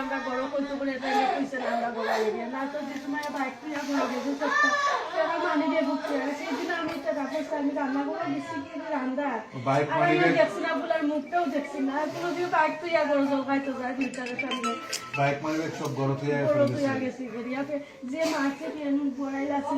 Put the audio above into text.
আমরা গরম করতে বলে আমরা গোলা এরিয়া না তো যে সময় বাইক নিয়ে মানি দিয়ে ঘুরতে সেদিন আমি আমি রান্না করে দিচ্ছি কি রান্না দেখছি না বলার মুখটাও দেখছি না কোনো দিন বাইক তো ইয়া গরো জলগাইতে যায় ফিল্টারের সামনে বাইক মানে সব গরো থিয়া গেছি যে মাছে বড়াই আছে